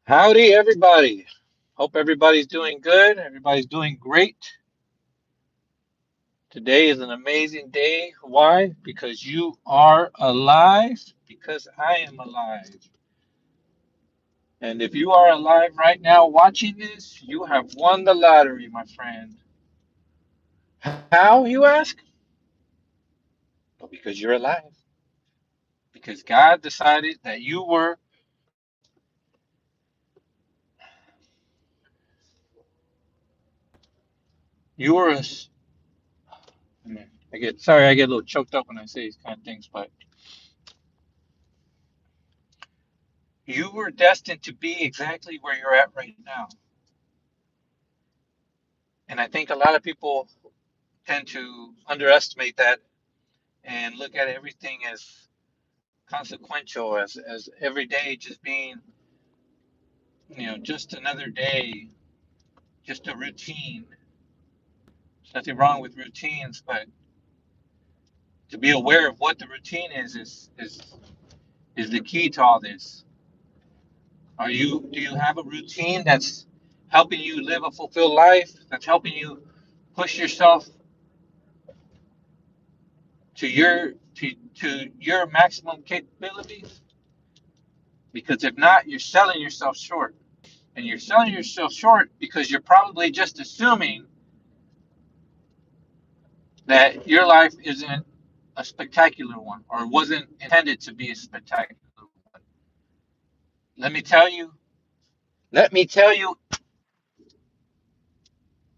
Howdy, everybody. Hope everybody's doing good. Everybody's doing great. Today is an amazing day. Why? Because you are alive, because I am alive. And if you are alive right now watching this, you have won the lottery, my friend. How, you ask? Well, because you're alive. Because God decided that you were I get a little choked up when I say these kind of things, but you were destined to be exactly where you're at right now. And I think a lot of people tend to underestimate that and look at everything as consequential, as every day just being, just another day, just a routine. There's nothing wrong with routines, but to be aware of what the routine is the key to all this. Do you have a routine that's helping you live a fulfilled life, that's helping you push yourself to your maximum capabilities? Because if not, you're selling yourself short. And you're selling yourself short because you're probably just assuming that your life isn't a spectacular one or wasn't intended to be a spectacular one. Let me tell you, let me tell you,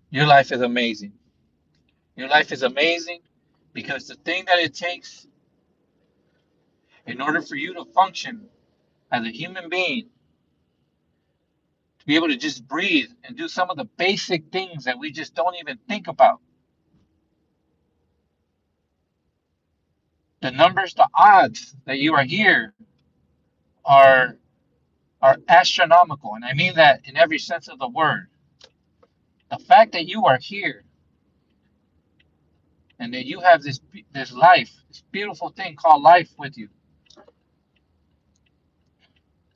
your life is amazing. Your life is amazing because the thing that it takes in order for you to function as a human being, to be able to just breathe and do some of the basic things that we just don't even think about. The numbers, the odds that you are here are are astronomical, and I mean that in every sense of the word. The fact that you are here and that you have this life, this beautiful thing called life with you,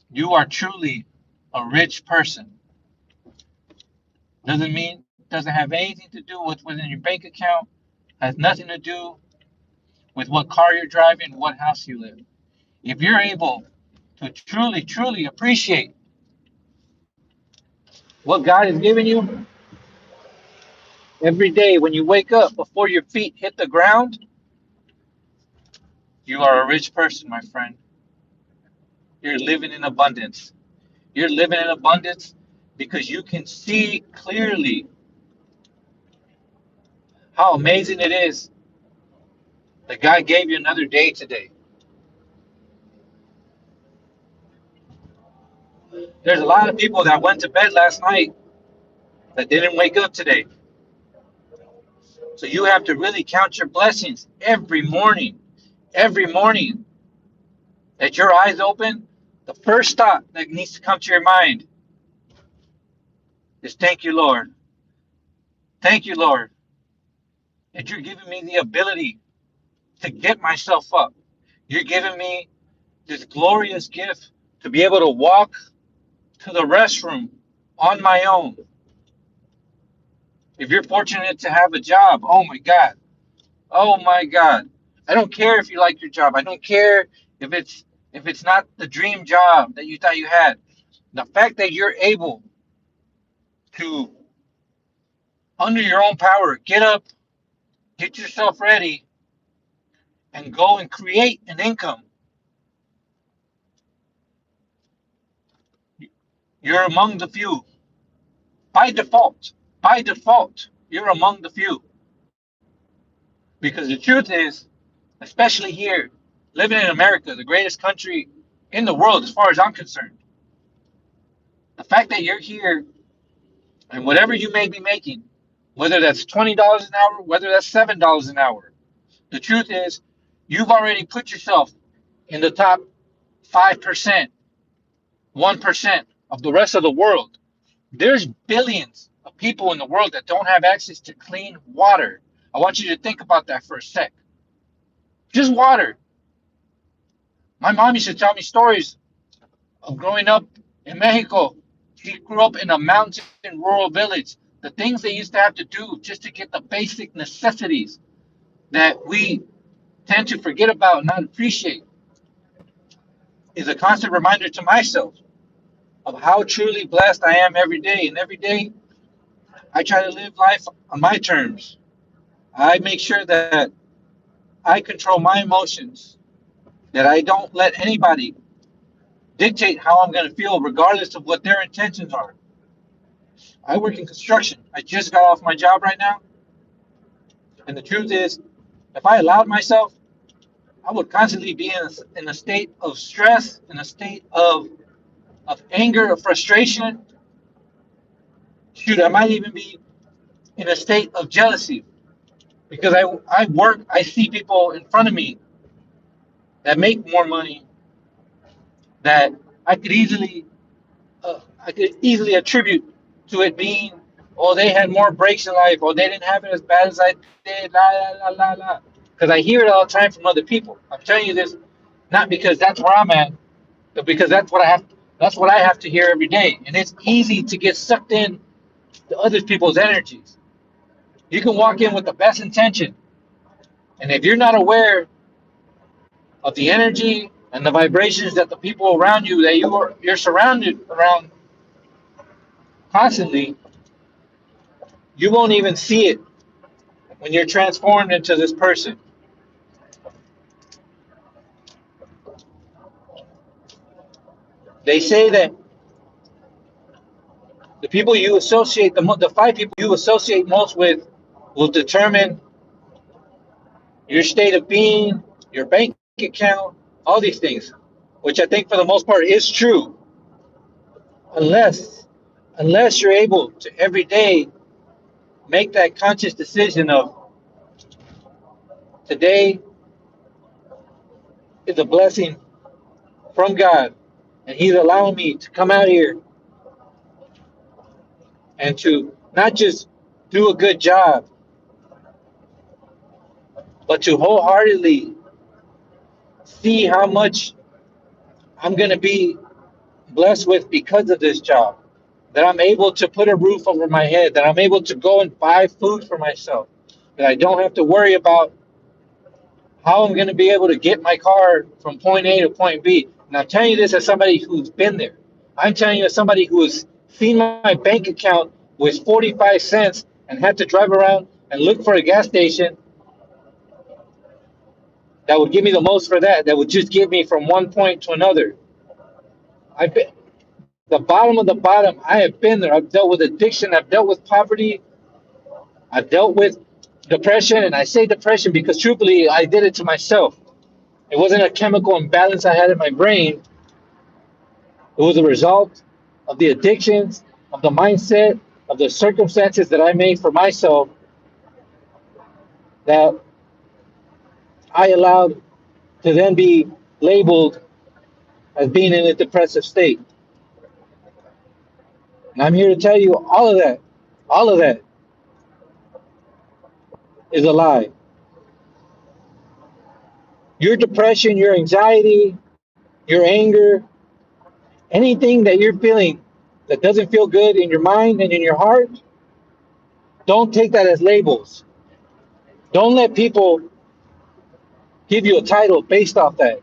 you are truly a rich person. Doesn't have anything to do with what's in your bank account. Has nothing to do with what car you're driving, what house you live. If you're able to truly appreciate what God has given you every day when you wake up before your feet hit the ground, you are a rich person, my friend. You're living in abundance. You're living in abundance because you can see clearly how amazing it is that God gave you another day today. There's a lot of people that went to bed last night that didn't wake up today. So you have to really count your blessings every morning. Every morning that your eyes open, the first thought that needs to come to your mind is thank you, Lord. Thank you, Lord, that you're giving me the ability to get myself up. You're giving me this glorious gift to be able to walk to the restroom on my own. If you're fortunate to have a job, oh my God, oh my God. I don't care if you like your job. I don't care if it's not the dream job that you thought you had. The fact that you're able to, under your own power, get up, get yourself ready, and go and create an income, you're among the few. By default, by default, you're among the few. Because the truth is, especially here, living in America, the greatest country in the world, as far as I'm concerned. The fact that you're here and whatever you may be making, whether that's $20 an hour, whether that's $7 an hour, the truth is, you've already put yourself in the top 5%, 1% of the rest of the world. There's billions of people in the world that don't have access to clean water. I want you to think about that for a sec. Just water. My mom used to tell me stories of growing up in Mexico. He grew up in a mountain rural village. The things they used to have to do just to get the basic necessities that we tend to forget about and not appreciate is a constant reminder to myself of how truly blessed I am every day. And every day, I try to live life on my terms. I make sure that I control my emotions, that I don't let anybody dictate how I'm going to feel, regardless of what their intentions are. I work in construction. I just got off my job right now. And the truth is, if I allowed myself, I would constantly be in a state of stress, in a state of anger, of frustration. Shoot, I might even be in a state of jealousy because I work, I see people in front of me that make more money that I could easily I could easily attribute to it being, oh, they had more breaks in life, or they didn't have it as bad as I did, la la la la la. Because I hear it all the time from other people. I'm telling you this not because that's where I'm at, but because that's what I have. That's what I have to hear every day, and it's easy to get sucked in to other people's energies. You can walk in with the best intention, and if you're not aware of the energy and the vibrations that the people around you that you're surrounded around constantly, you won't even see it when you're transformed into this person. They say that the people you associate, the five people you associate most with, will determine your state of being, your bank account, all these things, which I think for the most part is true, unless you're able to every day make that conscious decision of today is a blessing from God, and He's allowing me to come out here and to not just do a good job, but to wholeheartedly see how much I'm going to be blessed with because of this job. That I'm able to put a roof over my head, that I'm able to go and buy food for myself, that I don't have to worry about how I'm going to be able to get my car from point A to point B. And I'm telling you this as somebody who's been there. I'm telling you as somebody who has seen my bank account with 45 cents and had to drive around and look for a gas station that would give me the most for that would just get me from one point to another. I've been the bottom of the bottom. I have been there. I've dealt with addiction. I've dealt with poverty. I've dealt with depression. And I say depression because truthfully, I did it to myself. It wasn't a chemical imbalance I had in my brain. It was a result of the addictions, of the mindset, of the circumstances that I made for myself that I allowed to then be labeled as being in a depressive state. And I'm here to tell you all of that is a lie. Your depression, your anxiety, your anger, anything that you're feeling that doesn't feel good in your mind and in your heart, don't take that as labels. Don't let people give you a title based off that.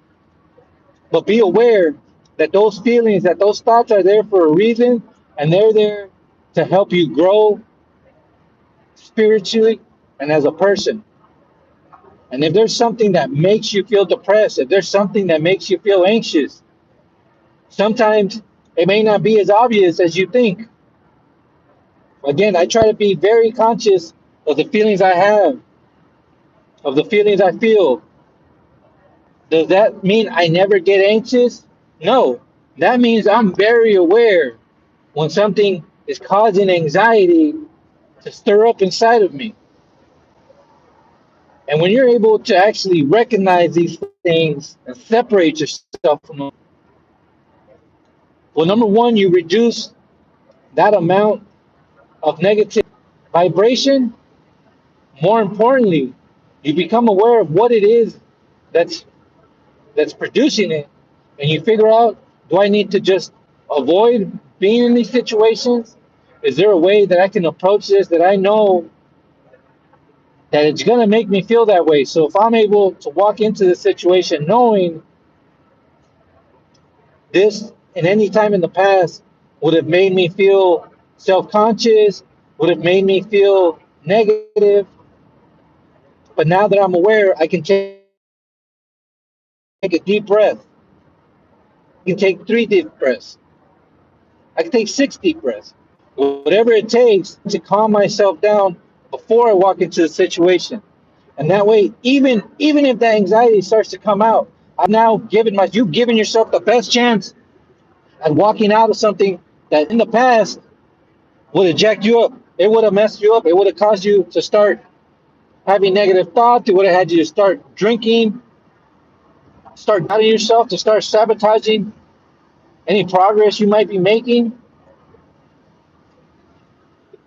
But be aware that those feelings, that those thoughts are there for a reason, and they're there to help you grow spiritually and as a person. And if there's something that makes you feel depressed, if there's something that makes you feel anxious, sometimes it may not be as obvious as you think. Again, I try to be very conscious of the feelings I have, of the feelings I feel. Does that mean I never get anxious? No. That means I'm very aware when something is causing anxiety to stir up inside of me. And when you're able to actually recognize these things and separate yourself from them, well, number one, you reduce that amount of negative vibration. More importantly, you become aware of what it is that's producing it, and you figure out, do I need to just avoid being in these situations? Is there a way that I can approach this that I know that it's going to make me feel that way? So if I'm able to walk into the situation knowing this in any time in the past would have made me feel self-conscious, would have made me feel negative, but now that I'm aware, I can take a deep breath. I can take 3 deep breaths. I can take 6 deep breaths. Whatever it takes to calm myself down before I walk into the situation. And that way, even if that anxiety starts to come out, I've now you've given yourself the best chance at walking out of something that in the past would have jacked you up. It would have messed you up. It would have caused you to start having negative thoughts. It would have had you to start drinking, start doubting yourself, to start sabotaging any progress you might be making.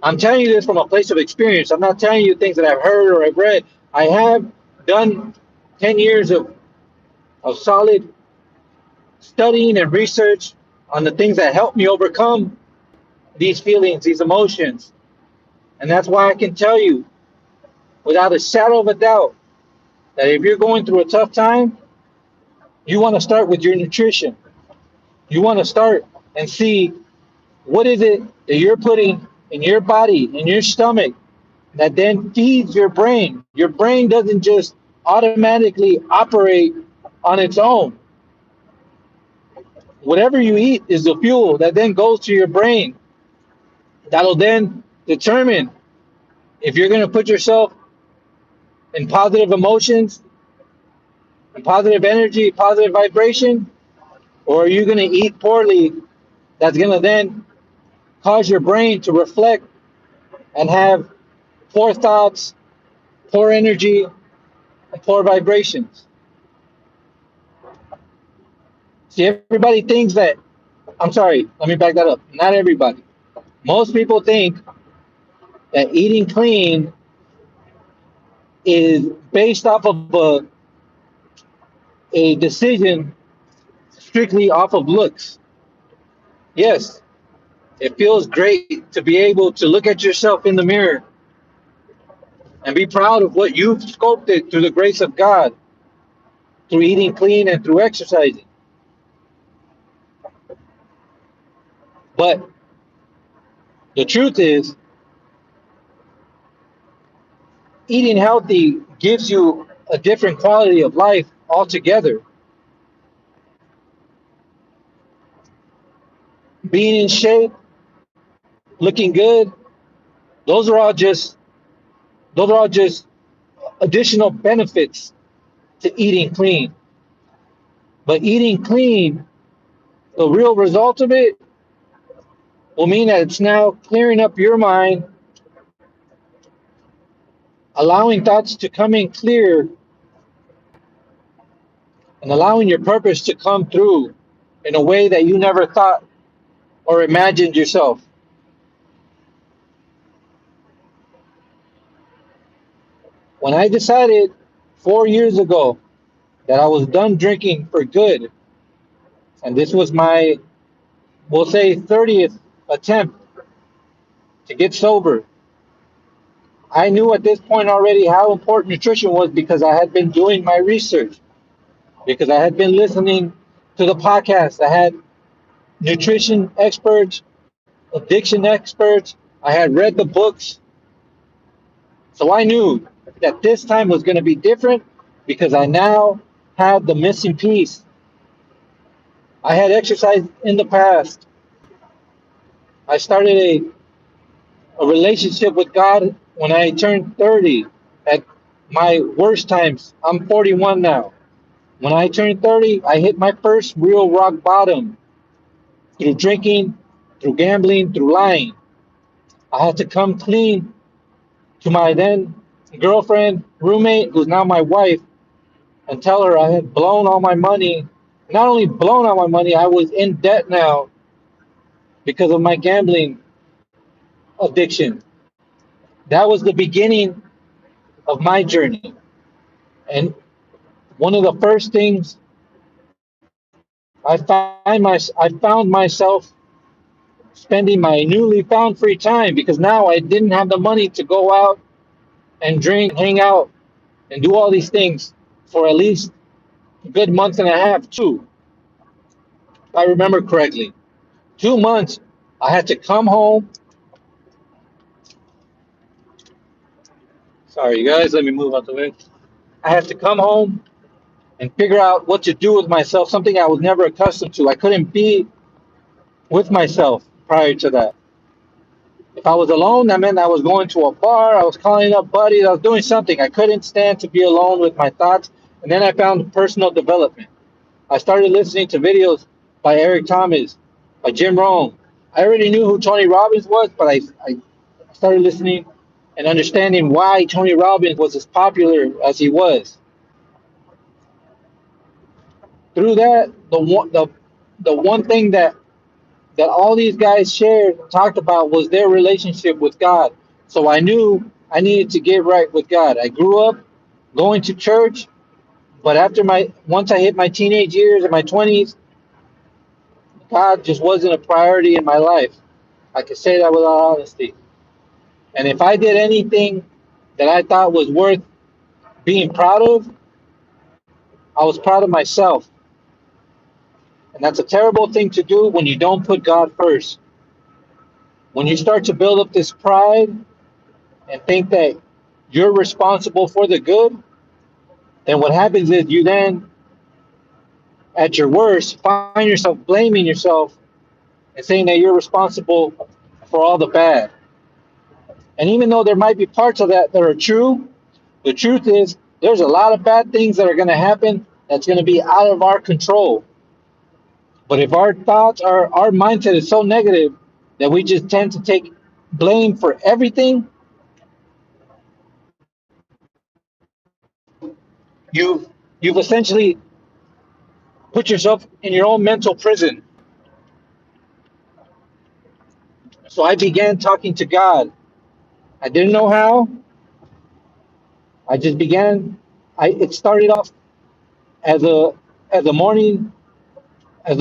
I'm telling you this from a place of experience. I'm not telling you things that I've heard or I've read. I have done 10 years of solid studying and research on the things that help me overcome these feelings, these emotions. And that's why I can tell you without a shadow of a doubt that if you're going through a tough time, you want to start with your nutrition. You want to start and see what is it that you're putting in your body, in your stomach, that then feeds your brain. Your brain doesn't just automatically operate on its own. Whatever you eat is the fuel that then goes to your brain. That'll then determine if you're going to put yourself in positive emotions and positive energy, positive vibration, or are you going to eat poorly that's going to then cause your brain to reflect and have poor thoughts, poor energy, and poor vibrations. See, everybody thinks that, I'm sorry, let me back that up. Not everybody. Most people think that eating clean is based off of a decision strictly off of looks. Yes, it feels great to be able to look at yourself in the mirror and be proud of what you've sculpted through the grace of God, through eating clean and through exercising. But the truth is, eating healthy gives you a different quality of life altogether. Being in shape, looking good, those are all just those are all just additional benefits to eating clean. But eating clean, the real result of it will mean that it's now clearing up your mind, allowing thoughts to come in clear, and allowing your purpose to come through in a way that you never thought or imagined yourself. When I decided 4 years ago that I was done drinking for good, and this was my, we'll say, 30th attempt to get sober, I knew at this point already how important nutrition was because I had been doing my research, because I had been listening to the podcast. I had nutrition experts, addiction experts. I had read the books. So I knew that this time was going to be different because I now had the missing piece. I had exercised in the past. I started a relationship with God when I turned 30 at my worst times. I'm 41 now. When I turned 30, I hit my first real rock bottom through drinking, through gambling, through lying. I had to come clean to my then girlfriend, roommate, who's now my wife, and tell her I had blown all my money. Not only blown all my money, I was in debt now because of my gambling addiction. That was the beginning of my journey. And one of the first things I found myself spending my newly found free time because now I didn't have the money to go out and drink, hang out, and do all these things for at least a good month and a half, two, if I remember correctly. 2 months, I had to come home. Sorry, you guys, let me move out the way. I had to come home and figure out what to do with myself, something I was never accustomed to. I couldn't be with myself prior to that. If I was alone, that meant I was going to a bar, I was calling up buddies, I was doing something. I couldn't stand to be alone with my thoughts. And then I found personal development. I started listening to videos by Eric Thomas, by Jim Rohn. I already knew who Tony Robbins was, but I started listening and understanding why Tony Robbins was as popular as he was. Through that, the one thing that all these guys shared and talked about was their relationship with God. So I knew I needed to get right with God. I grew up going to church, but once I hit my teenage years and my 20s, God just wasn't a priority in my life. I can say that without honesty. And if I did anything that I thought was worth being proud of, I was proud of myself. And that's a terrible thing to do when you don't put God first. When you start to build up this pride and think that you're responsible for the good, then what happens is you then, at your worst, find yourself blaming yourself and saying that you're responsible for all the bad. And even though there might be parts of that that are true, the truth is there's a lot of bad things that are going to happen that's going to be out of our control. But if our mindset is so negative that we just tend to take blame for everything, you've essentially put yourself in your own mental prison. So I began talking to God. I didn't know how. I just began. It started off as a morning, as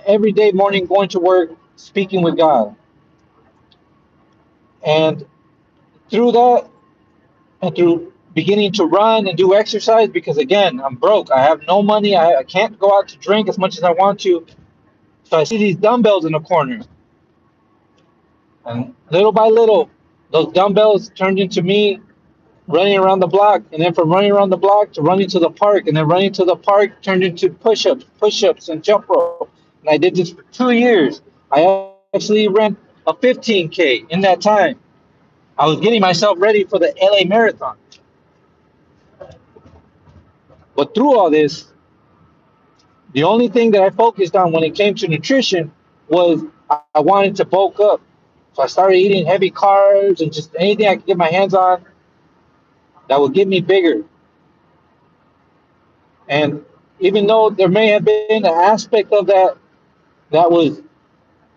everyday morning going to work, speaking with God, and through that, and through beginning to run and do exercise, because again, I'm broke. I have no money. I can't go out to drink as much as I want to. So I see these dumbbells in the corner, and little by little, those dumbbells turned into me running around the block, and then from running around the block to running to the park, and then running to the park turned into push-ups, and jump rope. And I did this for 2 years. I actually ran a 15K in that time. I was getting myself ready for the LA Marathon. But through all this, the only thing that I focused on when it came to nutrition was I wanted to bulk up. So I started eating heavy carbs and just anything I could get my hands on that would get me bigger. And even though there may have been an aspect of that was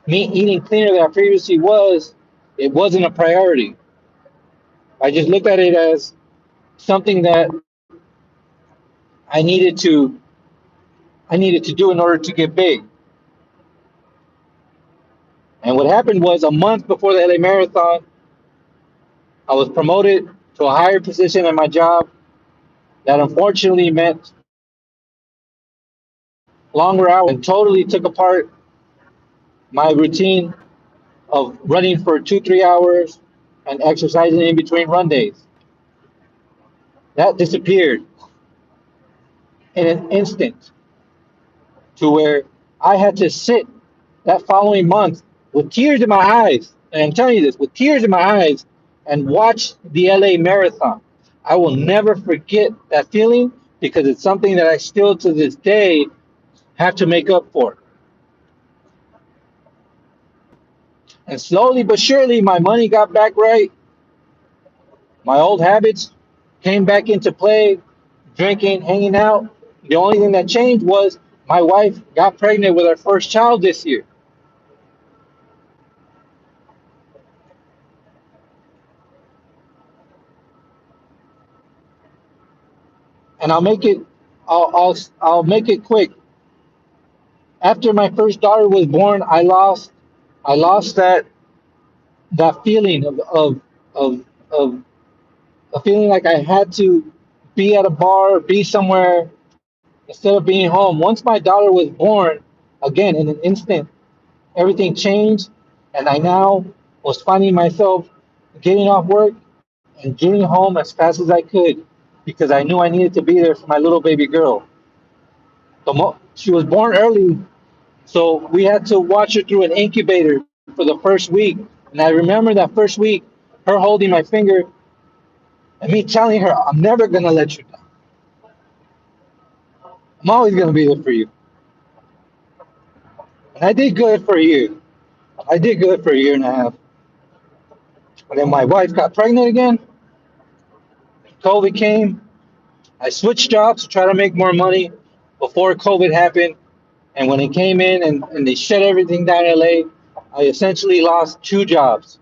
me eating cleaner than I previously was, it wasn't a priority. I just looked at it as something that I needed to I needed to do in order to get big. And what happened was a month before the LA Marathon, I was promoted to a higher position in my job that unfortunately meant longer hours and totally took apart my routine of running for 2, 3 hours and exercising in between run days. That disappeared in an instant to where I had to sit that following month with tears in my eyes. And I'm telling you this, with tears in my eyes, and watch the LA Marathon. I will never forget that feeling because it's something that I still to this day have to make up for. And slowly but surely, my money got back right. My old habits came back into play, drinking, hanging out. The only thing that changed was my wife got pregnant with our first child this year. And I'll make it quick. After my first daughter was born, I lost that feeling of a feeling like I had to be at a bar, be somewhere instead of being home. Once my daughter was born, again in an instant, everything changed, and I now was finding myself getting off work and getting home as fast as I could because I knew I needed to be there for my little baby girl. She was born early, so we had to watch her through an incubator for the first week. And I remember that first week, her holding my finger and me telling her, I'm never going to let you down. I'm always going to be there for you. And I did good for a year. I did good for a year and a half. But then my wife got pregnant again. COVID came. I switched jobs to try to make more money before COVID happened. And when it came in and they shut everything down in LA, I essentially lost two jobs.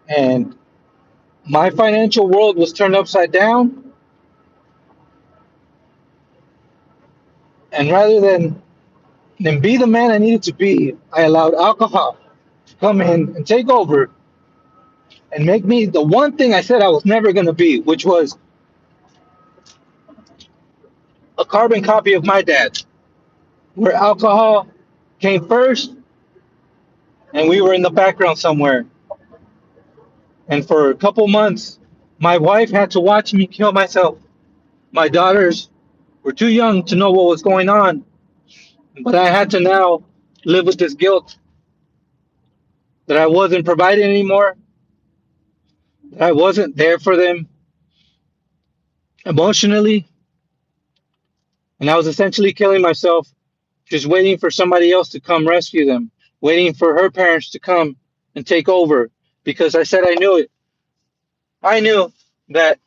And my financial world was turned upside down. And rather than be the man I needed to be, I allowed alcohol to come in and take over and make me the one thing I said I was never going to be, which was a carbon copy of my dad, where alcohol came first and we were in the background somewhere. And for a couple months, my wife had to watch me kill myself. My daughters were too young to know what was going on, but I had to now live with this guilt that I wasn't providing anymore, that I wasn't there for them emotionally, and I was essentially killing myself, just waiting for somebody else to come rescue them, waiting for her parents to come and take over because I said I knew it. I knew that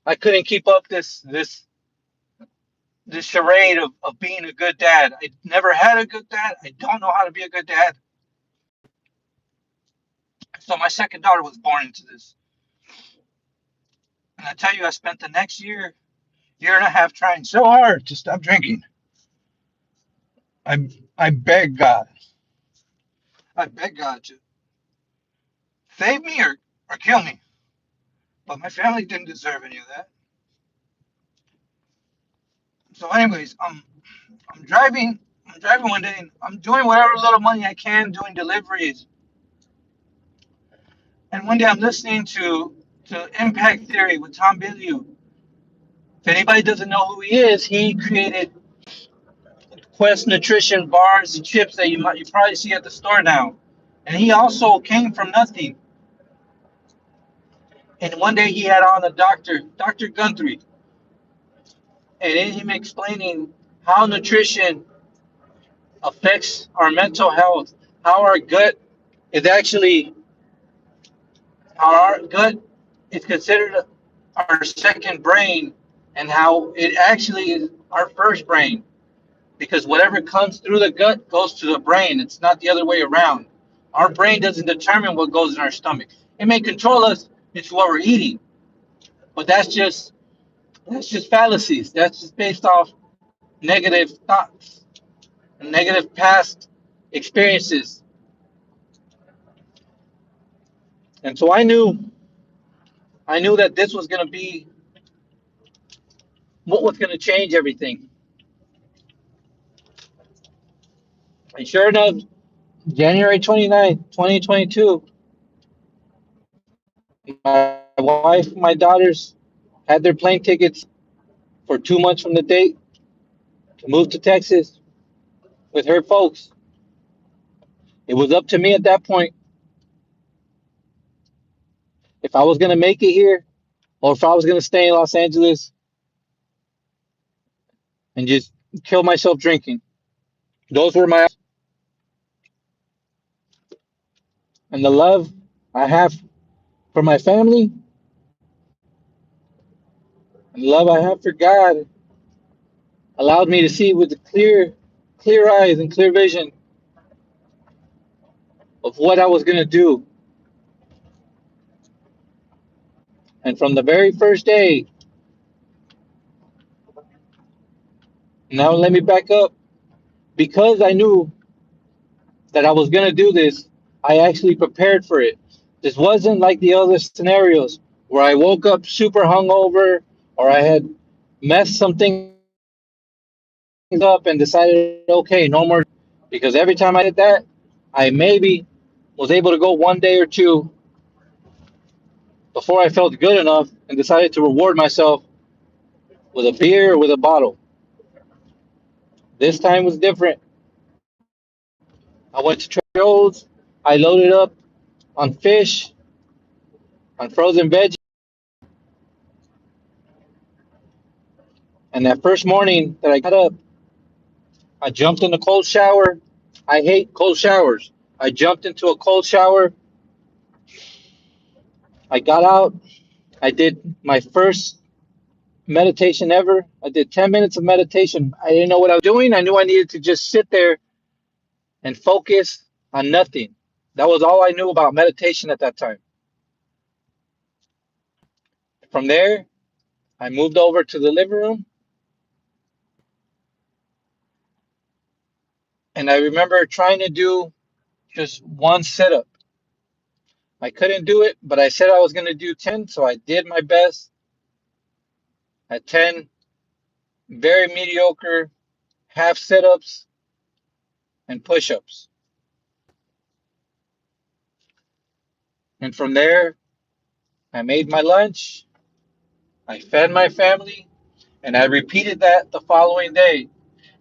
I couldn't keep up this charade of being a good dad. I never had a good dad. I don't know how to be a good dad. So my second daughter was born into this. And I tell you, I spent the next year and a half trying so hard to stop drinking. I I beg God. I beg God to save me or kill me. But my family didn't deserve any of that. So anyways, I'm driving I'm driving one day and I'm doing whatever little money I can doing deliveries. And one day I'm listening to Impact Theory with Tom Bilyeu. If anybody doesn't know who he is, he created Quest Nutrition bars and chips that you probably see at the store now. And he also came from nothing. And one day he had on a Dr. Gunther, and in him explaining how nutrition affects our mental health, how our gut is actually how our gut is considered our second brain, and how it actually is our first brain. Because whatever comes through the gut goes to the brain. It's not the other way around. Our brain doesn't determine what goes in our stomach. It may control us into what we're eating, but that's just fallacies. That's just based off negative thoughts and negative past experiences. And so I knew that this was going to be what was going to change everything. And sure enough, January 29th, 2022, my wife, my daughters had their plane tickets for 2 months from the date to move to Texas with her folks. It was up to me at that point if I was going to make it here or if I was going to stay in Los Angeles and just kill myself drinking. Those were my and the love I have for my family and the love I have for God allowed me to see with the clear eyes and clear vision of what I was going to do. And from the very first day, now let me back up. Because I knew that I was going to do this, I actually prepared for it. This wasn't like the other scenarios where I woke up super hungover or I had messed some things up and decided, okay, no more drinking. Because every time I did that, I maybe was able to go one day or two before I felt good enough and decided to reward myself with a beer or with a bottle. This time was different. I went to Trader Joe's. I loaded up on fish, on frozen veggies, and that first morning that I got up, I jumped in the cold shower. I hate cold showers. I jumped into a cold shower. I got out. I did my first meditation ever. I did 10 minutes of meditation. I didn't know what I was doing. I knew I needed to just sit there and focus on nothing. That was all I knew about meditation at that time. From there, I moved over to the living room, and I remember trying to do just one setup. I couldn't do it, but I said I was going to do 10, so I did my best at 10 very mediocre half setups and push ups. And from there, I made my lunch, I fed my family, and I repeated that the following day.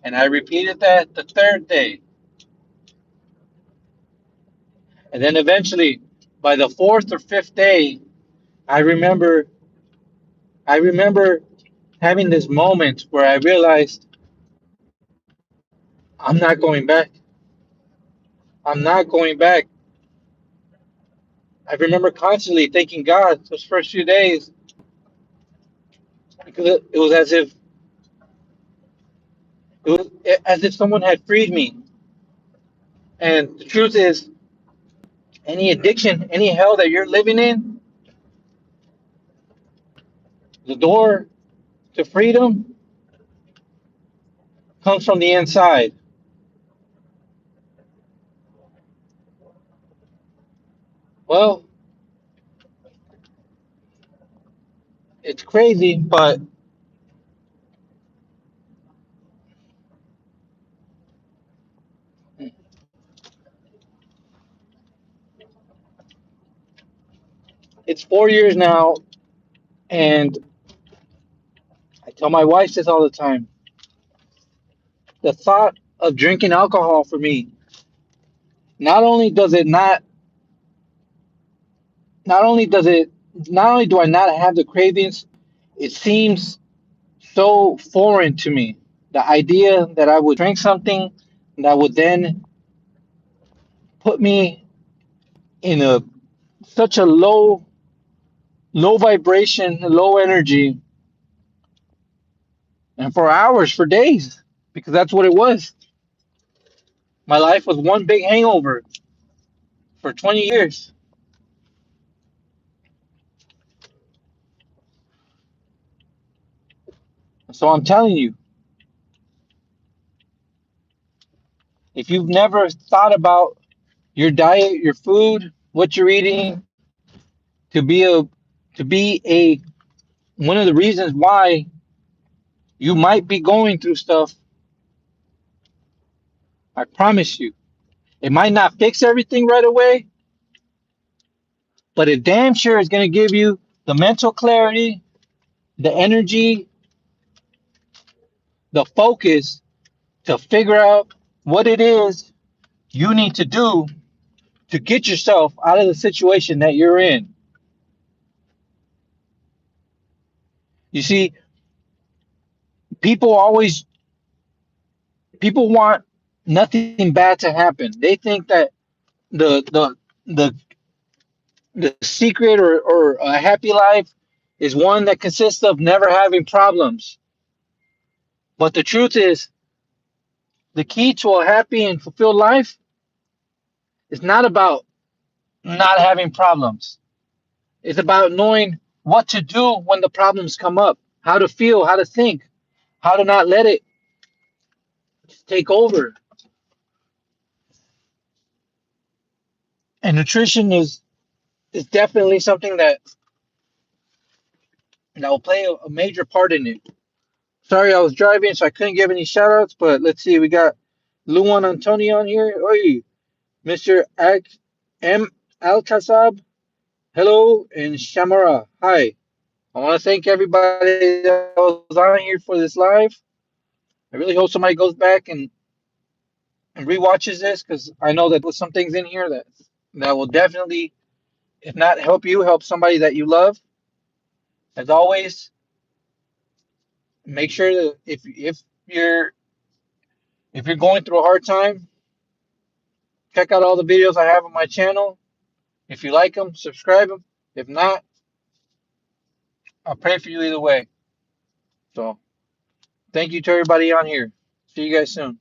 And I repeated that the third day. And then eventually, by the fourth or fifth day, I remember I remember having this moment where I realized I'm not going back. I'm not going back. I remember constantly thanking God those first few days because it was as if someone had freed me. And the truth is, any addiction, any hell that you're living in, the door to freedom comes from the inside. Well, it's crazy, but it's 4 years now, and I tell my wife this all the time. The thought of drinking alcohol for me, not only does it not, not only does it, not only do I not have the cravings, it seems so foreign to me. The idea that I would drink something that would then put me in a such a low vibration, low energy, and for hours, for days, because that's what it was. My life was one big hangover for 20 years. So I'm telling you, if you've never thought about your diet, your food, what you're eating to be a to be a one of the reasons why you might be going through stuff, I promise you, it might not fix everything right away, but it damn sure is going to give you the mental clarity, the energy, the focus to figure out what it is you need to do to get yourself out of the situation that you're in. You see, people always people want nothing bad to happen. They think that the the the the secret or a happy life is one that consists of never having problems. But the truth is, the key to a happy and fulfilled life is not about not having problems. It's about knowing what to do when the problems come up, how to feel, how to think, how to not let it take over. And nutrition is definitely something that will play a major part in it. Sorry, I was driving, so I couldn't give any shout outs, but let's see. We got Luan Antonio on here. Oi, Mr. M. Alcazab. Hello, and Shamara. Hi. I want to thank everybody that was on here for this live. I really hope somebody goes back and rewatches this because I know that there was some things in here that will definitely, if not help you, help somebody that you love. As always, make sure that you're if you're going through a hard time, check out all the videos I have on my channel. If you like them, subscribe them. If not, I'll pray for you either way. So thank you to everybody on here. See you guys soon.